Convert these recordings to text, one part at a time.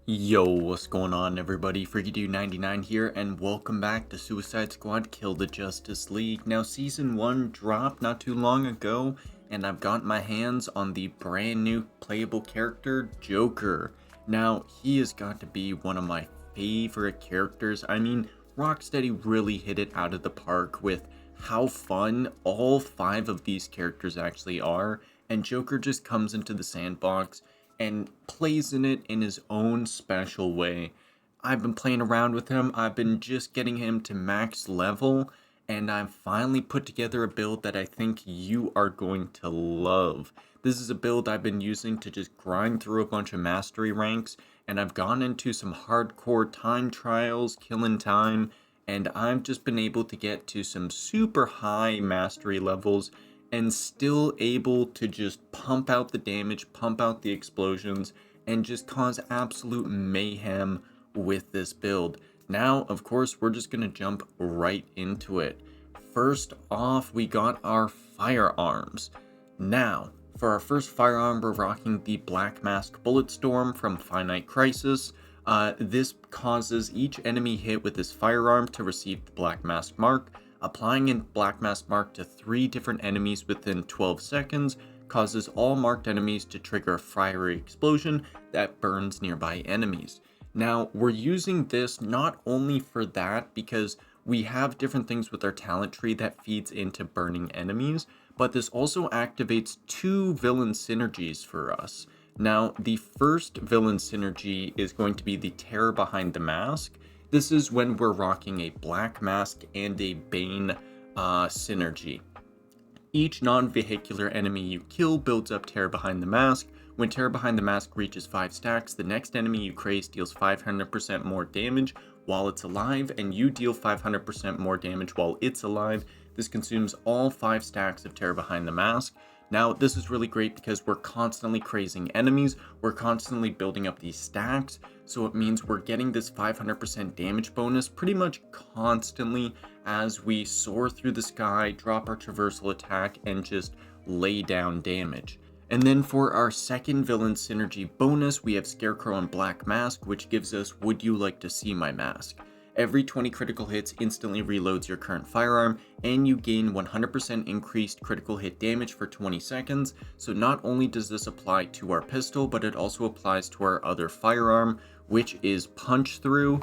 Yo, what's going on everybody? FreakyDude99 here, and welcome back to Suicide Squad Kill the Justice League. Now, Season 1 dropped not too long ago, and I've got my hands on the brand new playable character, Joker. Now, he has got to be one of my favorite characters. I mean, Rocksteady really hit it out of the park with how fun all 5 of these characters actually are, and Joker just comes into the sandbox and plays in it in his own special way. I've been playing around with him, I've been just getting him to max level, and I've finally put together a build that I think you are going to love. This is a build I've been using to just grind through a bunch of mastery ranks, and I've gone into some hardcore time trials, killing time, and I've just been able to get to some super high mastery levels and still able to just pump out the damage, pump out the explosions, and just cause absolute mayhem with this build. Now, of course, we're just going to jump right into it. First off, we got our firearms. Now, for our first firearm, we're rocking the Black Mask Bulletstorm from Finite Crisis. This causes each enemy hit with this firearm to receive the Black Mask mark. Applying a Black Mask mark to 3 different enemies within 12 seconds causes all marked enemies to trigger a fiery explosion that burns nearby enemies. Now, we're using this not only for that, because we have different things with our talent tree that feeds into burning enemies, but this also activates 2 villain synergies for us. Now, the first villain synergy is going to be the Terror Behind the Mask. This is when we're rocking a Black Mask and a Bane synergy. Each non-vehicular enemy you kill builds up Terror Behind the Mask. When Terror Behind the Mask reaches 5 stacks, the next enemy you craze deals 500% more damage while it's alive, and you deal 500% more damage while it's alive. This consumes all 5 stacks of Terror Behind the Mask. Now, this is really great because we're constantly crazing enemies, we're constantly building up these stacks, so it means we're getting this 500% damage bonus pretty much constantly as we soar through the sky, drop our traversal attack, and just lay down damage. And then for our second villain synergy bonus, we have Scarecrow and Black Mask, which gives us Would You Like to See My Mask? Every 20 critical hits instantly reloads your current firearm, and you gain 100% increased critical hit damage for 20 seconds. So not only does this apply to our pistol, but it also applies to our other firearm, which is Punch Through,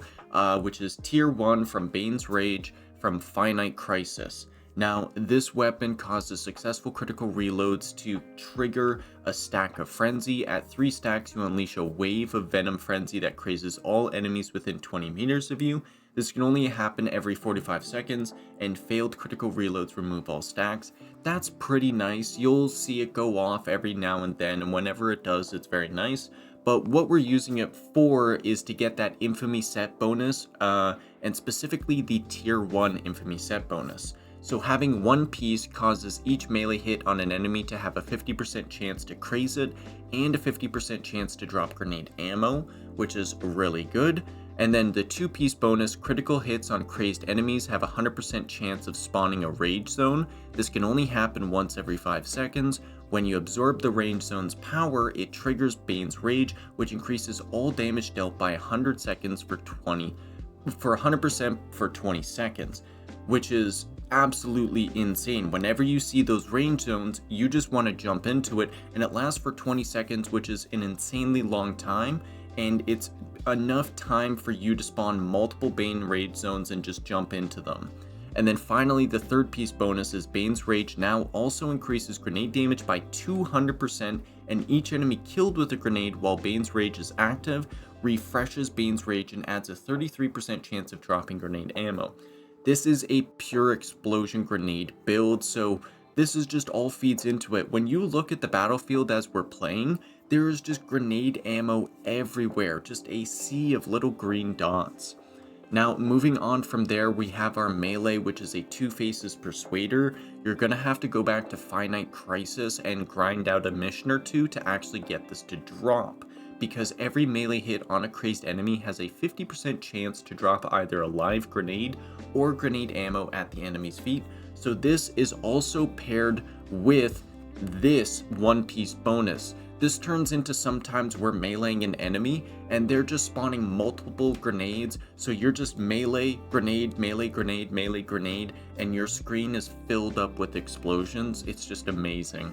which is tier 1 from Bane's Rage from Finite Crisis. Now, this weapon causes successful critical reloads to trigger a stack of Frenzy. At 3 stacks, you unleash a wave of Venom Frenzy that crazes all enemies within 20 meters of you. This can only happen every 45 seconds, and failed critical reloads remove all stacks. That's pretty nice. You'll see it go off every now and then, and whenever it does, it's very nice. But what we're using it for is to get that Infamy set bonus, and specifically the tier 1 Infamy set bonus. So having one piece causes each melee hit on an enemy to have a 50% chance to craze it, and a 50% chance to drop grenade ammo, which is really good. And then the 2-piece bonus, critical hits on crazed enemies have a 100% chance of spawning a rage zone. This can only happen once every 5 seconds. When you absorb the rage zone's power, it triggers Bane's Rage, which increases all damage dealt by 100 seconds for 100% for 20 seconds, which is absolutely insane. Whenever you see those range zones, you just want to jump into it, and it lasts for 20 seconds, which is an insanely long time, and it's enough time for you to spawn multiple Bane Rage zones and just jump into them. And then finally, the 3rd piece bonus is Bane's Rage now also increases grenade damage by 200%, and each enemy killed with a grenade while Bane's Rage is active refreshes Bane's Rage and adds a 33% chance of dropping grenade ammo. This is a pure explosion grenade build, so this is just all feeds into it. When you look at the battlefield as we're playing, there is just grenade ammo everywhere, just a sea of little green dots. Now, moving on from there, we have our melee, which is a Two Faces Persuader. You're gonna have to go back to Finite Crisis and grind out a mission or 2 to actually get this to drop, because every melee hit on a crazed enemy has a 50% chance to drop either a live grenade or grenade ammo at the enemy's feet. So this is also paired with this 1-piece bonus. This turns into sometimes we're meleeing an enemy and they're just spawning multiple grenades, so you're just melee, grenade, melee, grenade, melee, grenade, and your screen is filled up with explosions. It's just amazing.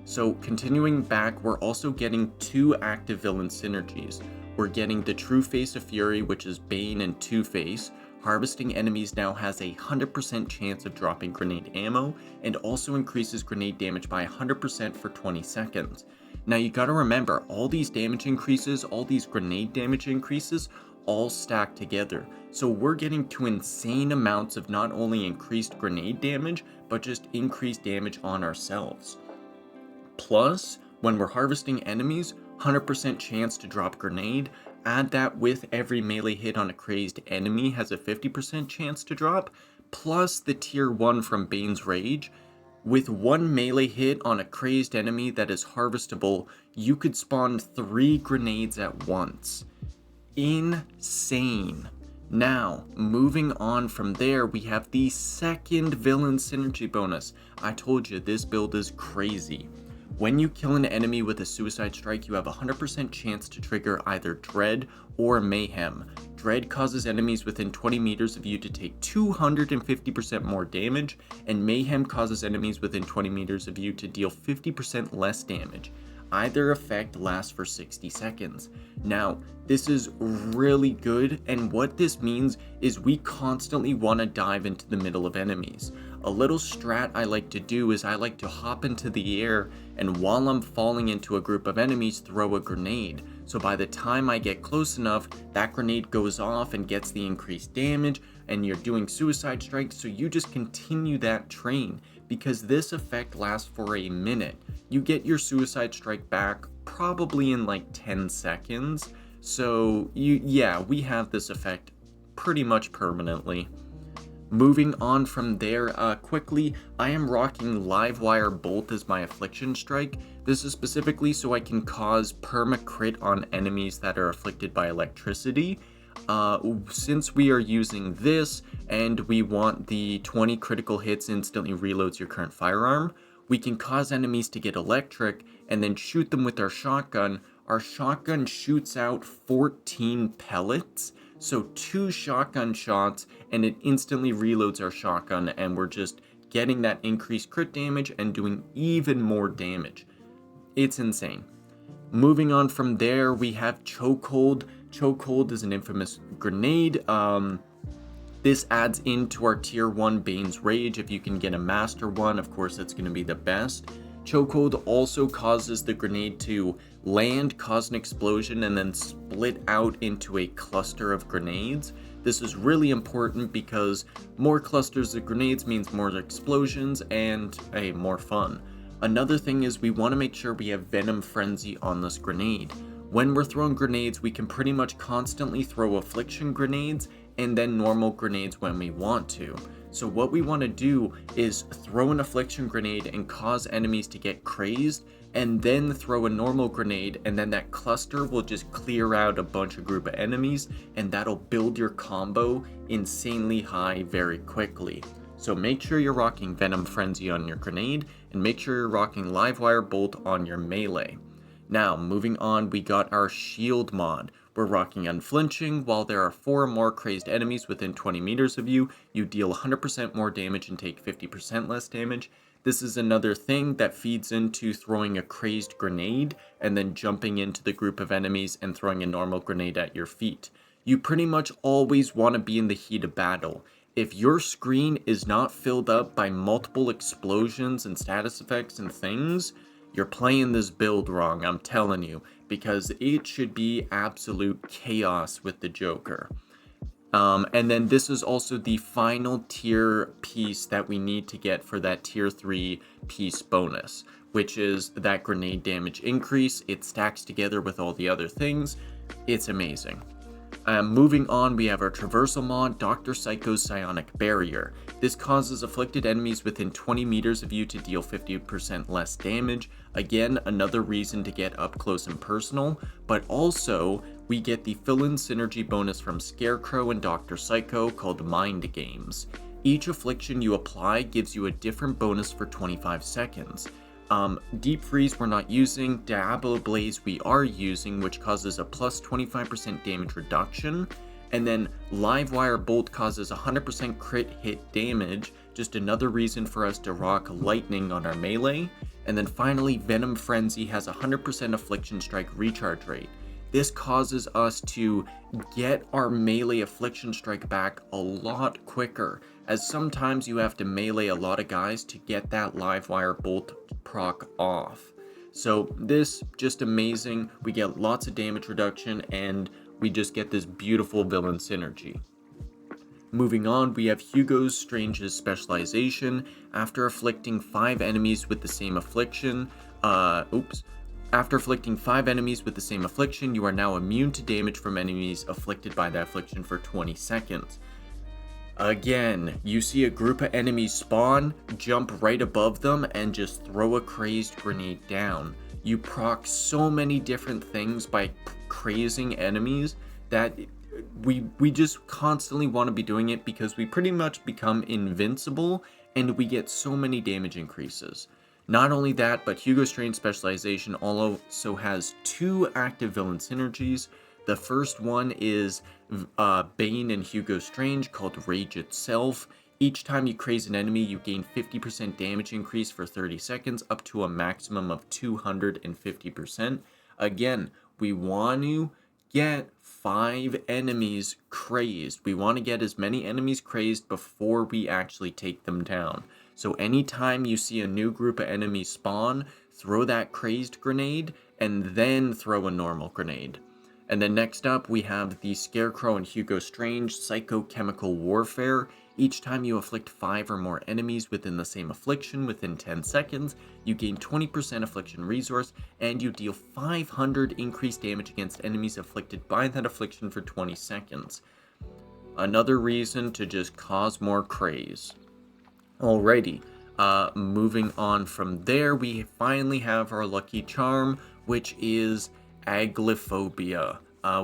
So continuing back, we're also getting 2 active villain synergies. We're getting the true face of Fury, which is Bane and Two-Face. Harvesting enemies now has a 100% chance of dropping grenade ammo, and also increases grenade damage by 100% for 20 seconds. Now you gotta remember, all these damage increases, all these grenade damage increases, all stack together. So we're getting to insane amounts of not only increased grenade damage, but just increased damage on ourselves. Plus, when we're harvesting enemies, 100% chance to drop grenade. Add that with every melee hit on a crazed enemy has a 50% chance to drop, plus the tier 1 from Bane's Rage. With 1 melee hit on a crazed enemy that is harvestable, you could spawn 3 grenades at once. Insane. Now, moving on from there, we have the second villain synergy bonus. I told you, this build is crazy. When you kill an enemy with a suicide strike, you have a 100% chance to trigger either Dread or Mayhem. Dread causes enemies within 20 meters of you to take 250% more damage, and Mayhem causes enemies within 20 meters of you to deal 50% less damage. Either effect lasts for 60 seconds. Now, this is really good, and what this means is we constantly want to dive into the middle of enemies. A little strat I like to do is I like to hop into the air, and while I'm falling into a group of enemies, throw a grenade. So by the time I get close enough, that grenade goes off and gets the increased damage, and you're doing suicide strikes, so you just continue that train, because this effect lasts for a minute. You get your suicide strike back probably in like 10 seconds, so we have this effect pretty much permanently. Moving on from there, quickly, I am rocking Livewire Bolt as my affliction strike. This is specifically so I can cause perma-crit on enemies that are afflicted by electricity. Since we are using this, and we want the 20 critical hits instantly reloads your current firearm, we can cause enemies to get electric, and then shoot them with our shotgun. Our shotgun shoots out 14 pellets, so 2 shotgun shots, and it instantly reloads our shotgun, and we're just getting that increased crit damage and doing even more damage. It's insane. Moving on from there, we have Chokehold. Chokehold is an infamous grenade. This adds into our tier 1 Bane's Rage. If you can get a master one, of course that's going to be the best. Chokehold also causes the grenade to land, cause an explosion, and then split out into a cluster of grenades. This is really important because more clusters of grenades means more explosions and more fun. Another thing is we want to make sure we have Venom Frenzy on this grenade. When we're throwing grenades, we can pretty much constantly throw affliction grenades and then normal grenades when we want to. So what we want to do is throw an affliction grenade and cause enemies to get crazed, and then throw a normal grenade, and then that cluster will just clear out a bunch of group of enemies, and that'll build your combo insanely high very quickly. So make sure you're rocking Venom Frenzy on your grenade, and make sure you're rocking Livewire Bolt on your melee. Now, moving on, we got our Shield mod. We're rocking Unflinching. While there are 4 or more crazed enemies within 20 meters of you, you deal 100% more damage and take 50% less damage. This is another thing that feeds into throwing a crazed grenade and then jumping into the group of enemies and throwing a normal grenade at your feet. You pretty much always want to be in the heat of battle. If your screen is not filled up by multiple explosions and status effects and things, you're playing this build wrong, I'm telling you, because it should be absolute chaos with the Joker. And then this is also the final tier piece that we need to get for that tier 3 piece bonus, which is that grenade damage increase. It stacks together with all the other things. It's amazing. Moving on, we have our Traversal Mod, Dr. Psycho's Psionic Barrier. This causes afflicted enemies within 20 meters of you to deal 50% less damage. Again, another reason to get up close and personal, but also we get the fill-in synergy bonus from Scarecrow and Dr. Psycho called Mind Games. Each affliction you apply gives you a different bonus for 25 seconds. Deep Freeze we're not using, Diablo Blaze we are using, which causes a plus 25% damage reduction, and then Livewire Bolt causes 100% crit hit damage, just another reason for us to rock Lightning on our melee, and then finally Venom Frenzy has 100% Affliction Strike recharge rate. This causes us to get our melee Affliction Strike back a lot quicker, as sometimes you have to melee a lot of guys to get that Livewire Bolt proc off. So this, just amazing. We get lots of damage reduction and we just get this beautiful villain synergy. Moving on, we have Hugo Strange's specialization. After afflicting 5 enemies with the same affliction, After afflicting 5 enemies with the same affliction, you are now immune to damage from enemies afflicted by that affliction for 20 seconds. Again, you see a group of enemies spawn, jump right above them, and just throw a crazed grenade down. You proc so many different things by crazing enemies that we just constantly want to be doing it because we pretty much become invincible and we get so many damage increases. Not only that, but Hugo Strange specialization also has 2 active villain synergies. The first one is Bane and Hugo Strange, called Rage itself. Each time you craze an enemy, you gain 50% damage increase for 30 seconds, up to a maximum of 250%. Again, we want to get 5 enemies crazed. We want to get as many enemies crazed before we actually take them down. So anytime you see a new group of enemies spawn, throw that crazed grenade, and then throw a normal grenade. And then next up, we have the Scarecrow and Hugo Strange Psychochemical Warfare. Each time you afflict 5 or more enemies within the same affliction within 10 seconds, you gain 20% affliction resource, and you deal 500 increased damage against enemies afflicted by that affliction for 20 seconds. Another reason to just cause more craze. Alrighty, moving on from there, we finally have our lucky charm, which is Aglyphobia,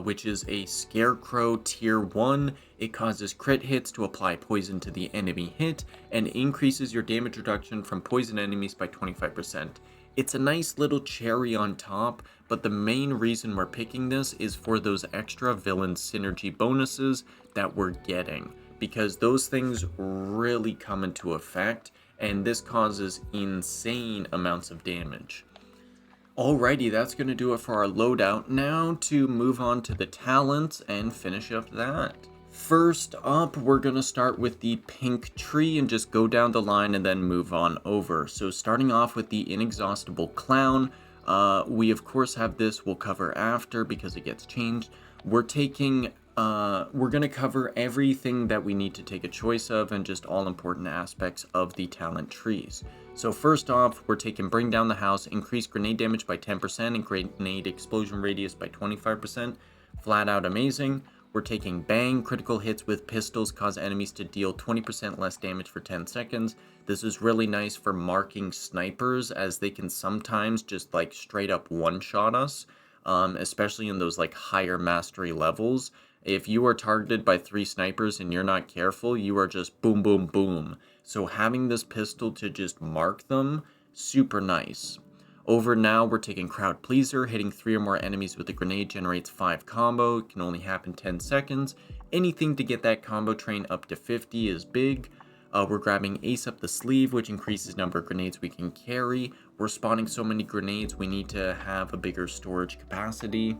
which is a Scarecrow tier 1. It causes crit hits to apply poison to the enemy hit and increases your damage reduction from poison enemies by 25%. It's a nice little cherry on top, but the main reason we're picking this is for those extra villain synergy bonuses that we're getting, because those things really come into effect, and this causes insane amounts of damage. Alrighty, that's going to do it for our loadout. Now to move on to the talents and finish up that. First up, we're going to start with the pink tree and just go down the line and then move on over. So starting off with the inexhaustible clown, we of course have this, we'll cover after because it gets changed. We're going to cover everything that we need to take a choice of and just all important aspects of the talent trees. So first off, we're taking Bring Down the House, increase grenade damage by 10% and grenade explosion radius by 25%. Flat out amazing. We're taking Bang, critical hits with pistols cause enemies to deal 20% less damage for 10 seconds. This is really nice for marking snipers, as they can sometimes just like straight up one-shot us, especially in those like higher mastery levels. If you are targeted by 3 snipers and you're not careful, you are just boom, boom, boom. So having this pistol to just mark them, super nice. Over now, we're taking Crowd Pleaser. Hitting 3 or more enemies with a grenade generates 5 combo. It can only happen 10 seconds. Anything to get that combo train up to 50 is big. We're grabbing Ace Up the Sleeve, which increases number of grenades we can carry. We're spawning so many grenades, we need to have a bigger storage capacity.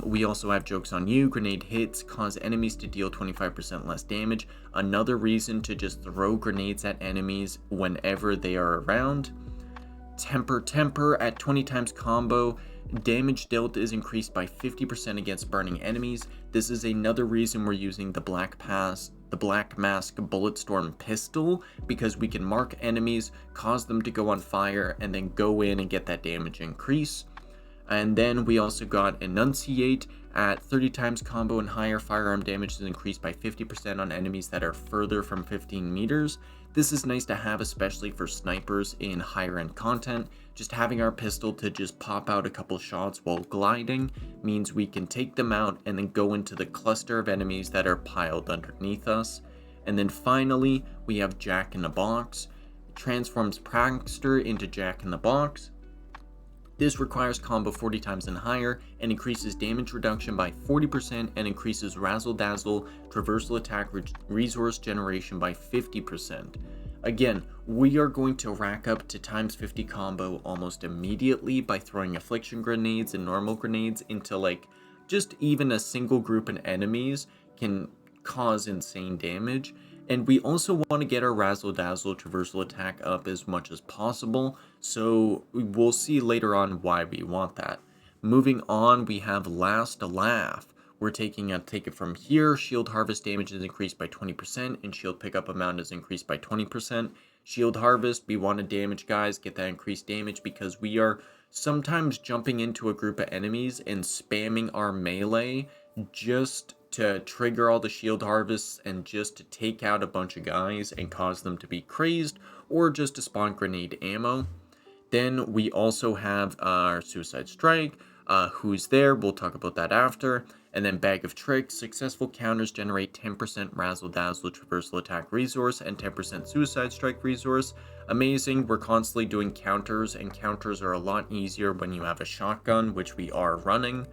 We also have Joke's on You. Grenade hits cause enemies to deal 25% less damage. Another reason to just throw grenades at enemies whenever they are around. Temper at 20 times combo. Damage dealt is increased by 50% against burning enemies. This is another reason we're using the Black Mask Bulletstorm pistol, because we can mark enemies, cause them to go on fire, and then go in and get that damage increase. And then we also got Enunciate. At 30 times combo and higher, firearm damage is increased by 50% on enemies that are further from 15 meters. This is nice to have, especially for snipers in higher end content. Just having our pistol to just pop out a couple shots while gliding means we can take them out and then go into the cluster of enemies that are piled underneath us. And then finally, we have Jack in the Box. transforms Prankster into Jack in the Box. This requires combo 40 times and higher, and increases damage reduction by 40%, and increases Razzle Dazzle traversal attack resource generation by 50%. Again, we are going to rack up to times 50 combo almost immediately by throwing affliction grenades and normal grenades into like just even a single group of enemies can cause insane damage. And we also want to get our Razzle Dazzle traversal attack up as much as possible, so we'll see later on why we want that. Moving on, we have Last Laugh. We're take it from here. Shield Harvest damage is increased by 20%, and Shield Pickup amount is increased by 20%. Shield Harvest, we want to damage guys, get that increased damage because we are sometimes jumping into a group of enemies and spamming our melee just to trigger all the shield harvests and just to take out a bunch of guys and cause them to be crazed or just to spawn grenade ammo. Then we also have our Suicide Strike, Who's There, we'll talk about that after. And then Bag of Tricks, successful counters generate 10% Razzle Dazzle traversal attack resource and 10% Suicide Strike resource. Amazing, we're constantly doing counters, and counters are a lot easier when you have a shotgun, which we are running.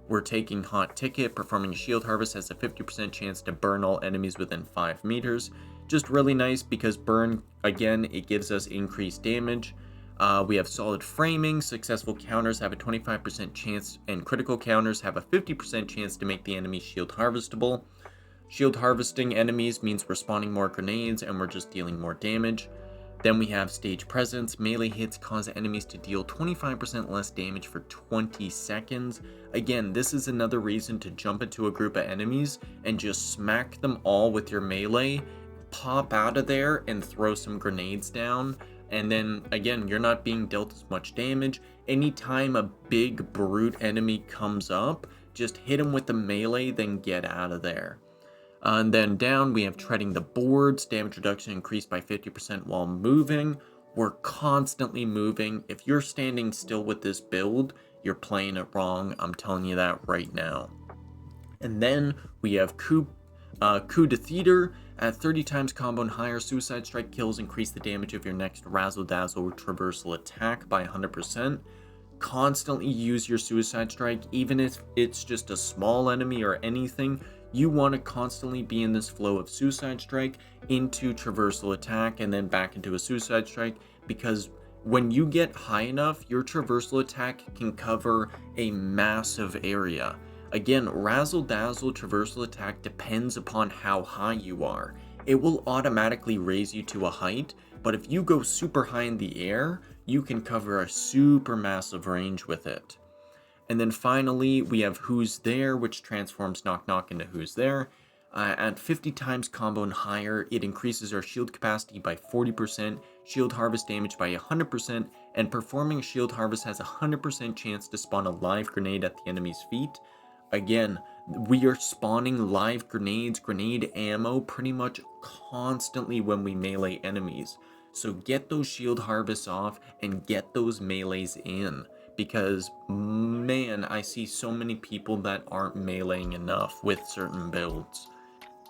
We're taking Hot Ticket, performing a shield harvest has a 50% chance to burn all enemies within 5 meters. Just really nice because burn, again, it gives us increased damage. We have Solid Framing, successful counters have a 25% chance, and critical counters have a 50% chance to make the enemy shield harvestable. Shield harvesting enemies means we're spawning more grenades and we're just dealing more damage. Then we have Stage Presence. Melee hits cause enemies to deal 25% less damage for 20 seconds. Again, this is another reason to jump into a group of enemies and just smack them all with your melee, pop out of there and throw some grenades down. And then, again, you're not being dealt as much damage. Anytime a big brute enemy comes up, just hit him with the melee, then get out of there. And then down, we have Treading the Boards. Damage reduction increased by 50% while moving. We're constantly moving. If you're standing still with this build, you're playing it wrong. I'm telling you that right now. And then we have Coup de Theater. At 30 times combo and higher, Suicide Strike kills increase the damage of your next Razzle Dazzle traversal attack by 100%. Constantly use your Suicide Strike, even if it's just a small enemy or anything. You want to constantly be in this flow of Suicide Strike into traversal attack and then back into a Suicide Strike, because when you get high enough, your traversal attack can cover a massive area. Again, Razzle Dazzle traversal attack depends upon how high you are. It will automatically raise you to a height, but if you go super high in the air, you can cover a super massive range with it. And then finally, we have Who's There, which transforms Knock Knock into Who's There. At 50 times combo and higher, it increases our shield capacity by 40%, shield harvest damage by 100%, and performing shield harvest has a 100% chance to spawn a live grenade at the enemy's feet. Again, we are spawning live grenades, grenade ammo pretty much constantly when we melee enemies. So get those shield harvests off and get those melees in. Because, man, I see so many people that aren't meleeing enough with certain builds.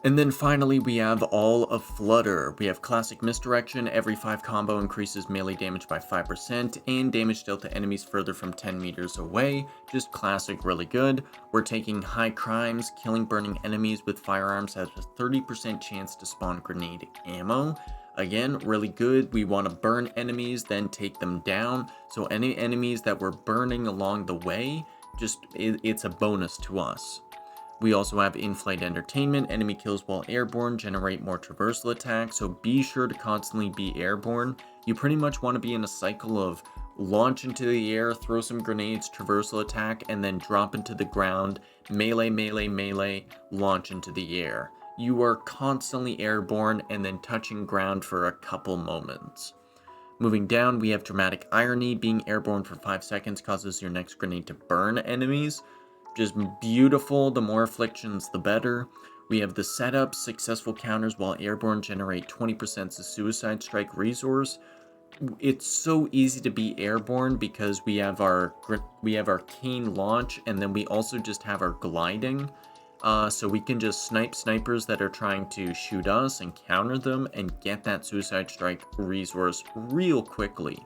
And then finally, we have All of Flutter. We have Classic Misdirection. Every 5 combo increases melee damage by 5% and damage dealt to enemies further from 10 meters away. Just classic, really good. We're taking High Crimes. Killing burning enemies with firearms has a 30% chance to spawn grenade ammo. Again, really good. We want to burn enemies, then take them down. So any enemies that we're burning along the way, it's a bonus to us. We also have In-Flight Entertainment. Enemy kills while airborne generate more traversal attack, so be sure to constantly be airborne. You pretty much want to be in a cycle of launch into the air, throw some grenades, traversal attack, and then drop into the ground, melee, melee, melee, launch into the air. You are constantly airborne and then touching ground for a couple moments. Moving down, we have Dramatic Irony. Being airborne for 5 seconds causes your next grenade to burn enemies. Just beautiful. The more afflictions, the better. We have the setup. Successful counters while airborne generate 20% of Suicide Strike resource. It's so easy to be airborne because we have our cane launch, and then we also just have our gliding. So we can just snipe snipers that are trying to shoot us and counter them and get that suicide strike resource real quickly.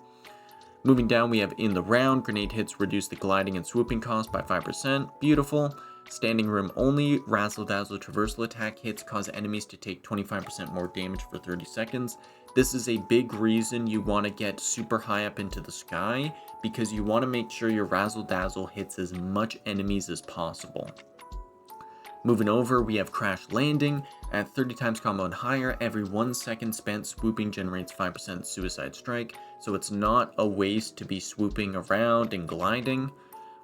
Moving down, we have in the round, grenade hits reduce the gliding and swooping cost by 5%. Beautiful. Standing room only, razzle dazzle traversal attack hits cause enemies to take 25% more damage for 30 seconds. This is a big reason you want to get super high up into the sky, because you want to make sure your razzle dazzle hits as much enemies as possible. Moving over, we have crash landing. At 30 times combo and higher, every 1 second spent swooping generates 5% suicide strike, so it's not a waste to be swooping around and gliding.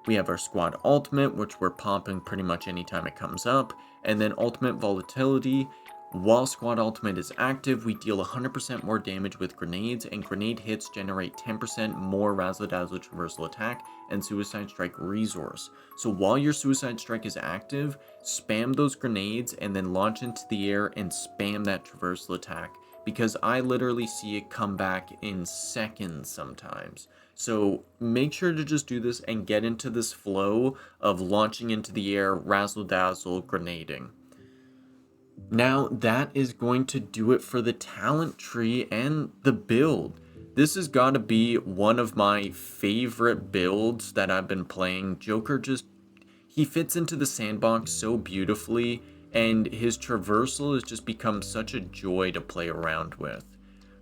We have our squad ultimate, which we're popping pretty much anytime it comes up, and then ultimate volatility. While squad ultimate is active, we deal 100% more damage with grenades, and grenade hits generate 10% more razzle dazzle traversal attack and suicide strike resource. So while your suicide strike is active, spam those grenades and then launch into the air and spam that traversal attack, because I literally see it come back in seconds sometimes. So make sure to just do this and get into this flow of launching into the air, razzle dazzle, grenading. Now that is going to do it for the talent tree and the build. This has got to be one of my favorite builds that I've been playing. Joker he fits into the sandbox so beautifully, and his traversal has just become such a joy to play around with.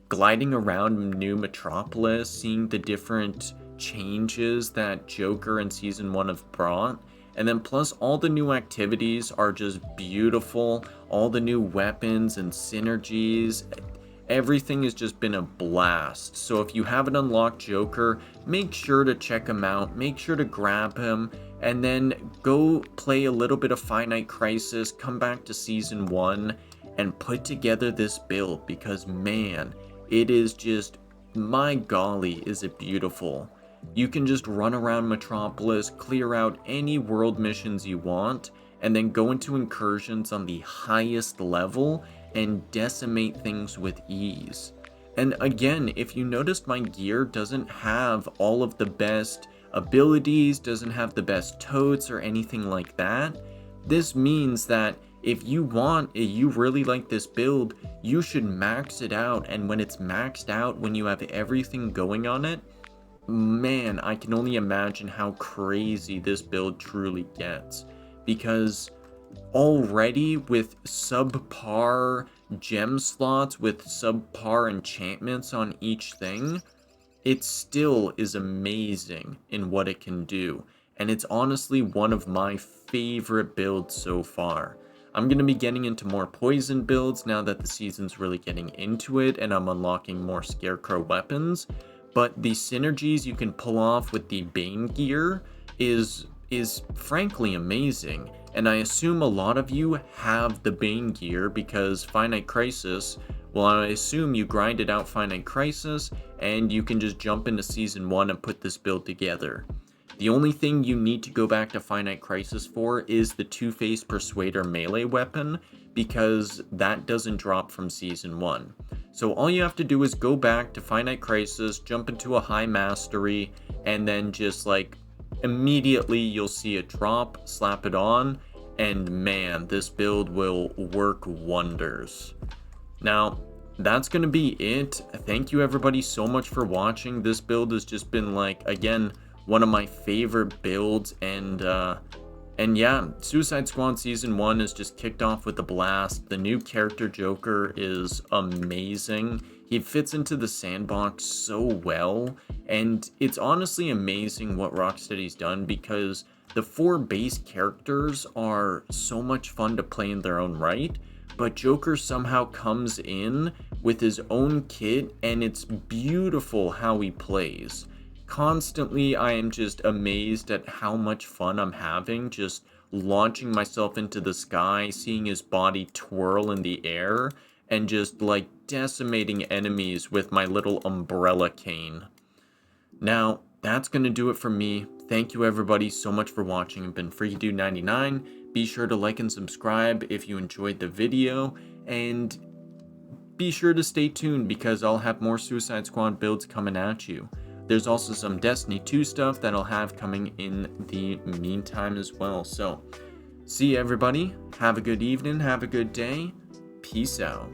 Gliding around New Metropolis, seeing the different changes that Joker and Season 1 have brought, and then plus all the new activities are just beautiful. All the new weapons and synergies, everything has just been a blast. So if you haven't unlocked Joker, make sure to check him out, make sure to grab him, and then go play a little bit of Finite Crisis, come back to Season 1, and put together this build, because man, it is just, my golly, is it beautiful. You can just run around Metropolis, clear out any world missions you want, and then go into incursions on the highest level and decimate things with ease. And again, if you noticed, my gear doesn't have all of the best abilities, doesn't have the best totes or anything like that. This means that if you really like this build, you should max it out, and when it's maxed out, when you have everything going on it, man, I can only imagine how crazy this build truly gets. Because already with subpar gem slots, with subpar enchantments on each thing, it still is amazing in what it can do. And it's honestly one of my favorite builds so far. I'm going to be getting into more poison builds now that the season's really getting into it and I'm unlocking more scarecrow weapons. But the synergies you can pull off with the Bane gear is frankly amazing. And I assume a lot of you have the Bane gear because Finite Crisis, well, I assume you grinded out Finite Crisis and you can just jump into Season 1 and put this build together. The only thing you need to go back to Finite Crisis for is the Two-Face Persuader melee weapon, because that doesn't drop from Season 1. So all you have to do is go back to Finite Crisis, jump into a high mastery, and then just like immediately you'll see it drop, slap it on, and man, this build will work wonders. Now, that's going to be it. Thank you everybody so much for watching. This build has just been like, again, one of my favorite builds, and yeah, Suicide Squad Season 1 has just kicked off with a blast. The new character Joker is amazing. He fits into the sandbox so well, and it's honestly amazing what Rocksteady's done, because the 4 base characters are so much fun to play in their own right, but Joker somehow comes in with his own kit, and it's beautiful how he plays. Constantly, I am just amazed at how much fun I'm having just launching myself into the sky, seeing his body twirl in the air, and just like decimating enemies with my little umbrella cane. Now, that's going to do it for me. Thank you everybody so much for watching. I've been FreakyDude99. Be sure to like and subscribe if you enjoyed the video, and be sure to stay tuned because I'll have more Suicide Squad builds coming at you. There's also some Destiny 2 stuff that I'll have coming in the meantime as well. So, See you, everybody. Have a good evening. Have a good day. Peace out.